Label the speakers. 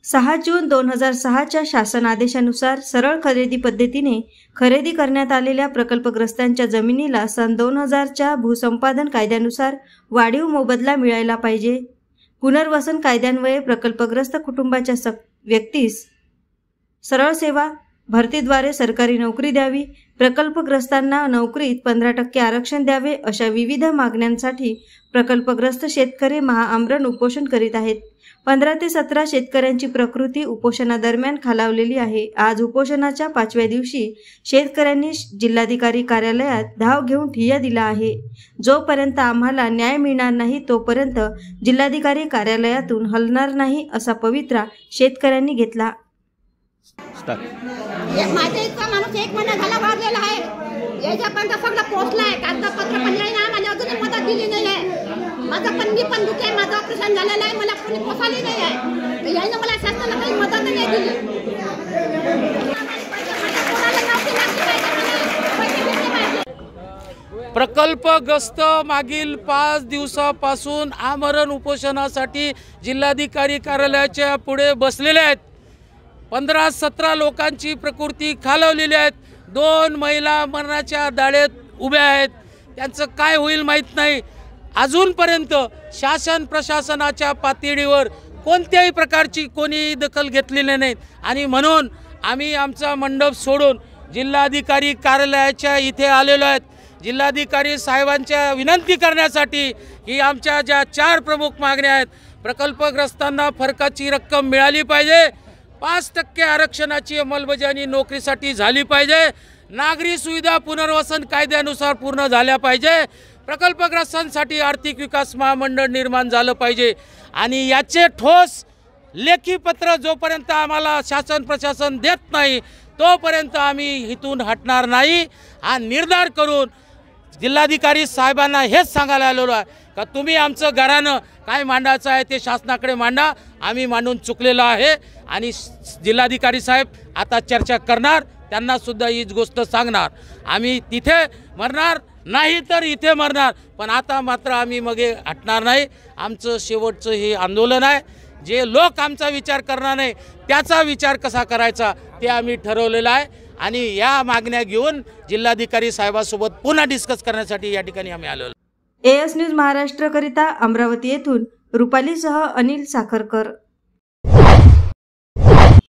Speaker 1: 6 जून 2006च्या शासन आदेशानुसार सरळ खरेदी पद्धतीने खरेदी करण्यात आलेल्या प्रकल्पग्रस्तांच्या जमिनीला सन 2000च्या भूसंपादन कायद्यानुसार वाढीव मोबदला मिळायला पाहिजे। पुनर्वसन कायद्यान्वये प्रकल्पग्रस्त कुटुंबाच्या व्यक्तीस सरळ सेवा भरतीद्वारे सरकारी नोकरी द्यावी, प्रकल्पग्रस्तांना नोकरीत 15% आरक्षण द्यावे अशा विविध मागण्यांसाठी प्रकल्पग्रस्त शेतकरी महाआमरण उपोषण करीत आहेत। 15 ते 17 शेतकऱ्यांची प्रकृती उपोषणादरम्यान खालावलेली आहे। आज उपोषणाच्या 5व्या दिवशी शेतकऱ्यांनी जिल्हाधिकारी कार्यालयात धाव घेऊन ठिय्या दिला आहे। जोपर्यंत आम्हाला न्याय मिळणार नाही तोपर्यंत जिल्हाधिकारी कार्यालयातून हलणार नाही असा पवित्रा शेतकऱ्यांनी घेतला।
Speaker 2: माझ्या इतका माणूस 1 महिना झाला वाढलेला आहे। याच्यापर्यंत सगळं पोहोचलाय, कागदपत्र पण नाही ना, मला अजूनही मदत दिली नाही आहे। माझं पण दुखी आहे, माझं ऑपरेशन झालेलं आहे, मला कोणी पोसाली नाही आहे। तर याने मला शासनाला काही मदत नाही दिली।
Speaker 3: प्रकल्पग्रस्त मागील 5 दिवसापासून आमरण उपोषणासाठी जिल्हाधिकारी कार्यालयाच्या पुढे बसलेले आहेत। 15-17 लोकांची प्रकृती खालावलेली आहेत। 2 महिला मरणाच्या दाढेत उभ्या आहेत। त्यांचं काय होईल माहीत नाही। अजूनपर्यंत शासन प्रशासनाच्या पातळीवर कोणत्याही प्रकारची कोणी दखल घेतलेली नाही आणि म्हणून आम्ही आमचा मंडप सोडून जिल्हाधिकारी कार्यालयाच्या इथे आलेलो आहेत। जिल्हाधिकारी साहेबांच्या विनंती करण्यासाठी की आमच्या ज्या 4 प्रमुख मागण्या आहेत, प्रकल्पग्रस्तांना फरकाची रक्कम मिळाली पाहिजे, 5% आरक्षणाची अंमलबजावणी नोकरीसाठी झाली पाहिजे, नागरी सुविधा पुनर्वसन कायद्यानुसार पूर्ण झाल्या पाहिजे, प्रकल्पग्रस्तांसाठी आर्थिक विकास महामंडळ निर्माण झालं पाहिजे आणि याचे ठोस लेखी पत्र जोपर्यंत आम्हाला शासन प्रशासन देत नाही तोपर्यंत आम्ही इथून हटणार नाही। हा निर्धार करून जिल्हाधिकारी साहेबांना हेच सांगायला आलेलो आहे का तुम्ही आमचं घरानं काय मांडायचं आहे ते शासनाकडे मांडा। आम्ही मांडून चुकलेलो आहे आणि जिल्हाधिकारी साहेब आता चर्चा करणार, त्यांना सुद्धा हीच गोष्ट सांगणार। आम्ही तिथे मरणार नाही तर इथे मरणार, पण आता मात्र आम्ही मगे हटणार नाही। आमचं शेवटचं हे आंदोलन आहे। जे लोक आमचा विचार करणार नाही त्याचा विचार कसा करायचा ते आम्ही ठरवलेलं आहे आणि या मागण्या घेऊन जिल्हाधिकारी साहेबांसोबत पुन्हा डिस्कस करण्यासाठी या ठिकाणी आम्ही आलो।
Speaker 1: AS न्यूज महाराष्ट्र करिता अमरावती येथून रुपालीसह अनिल साखरकर।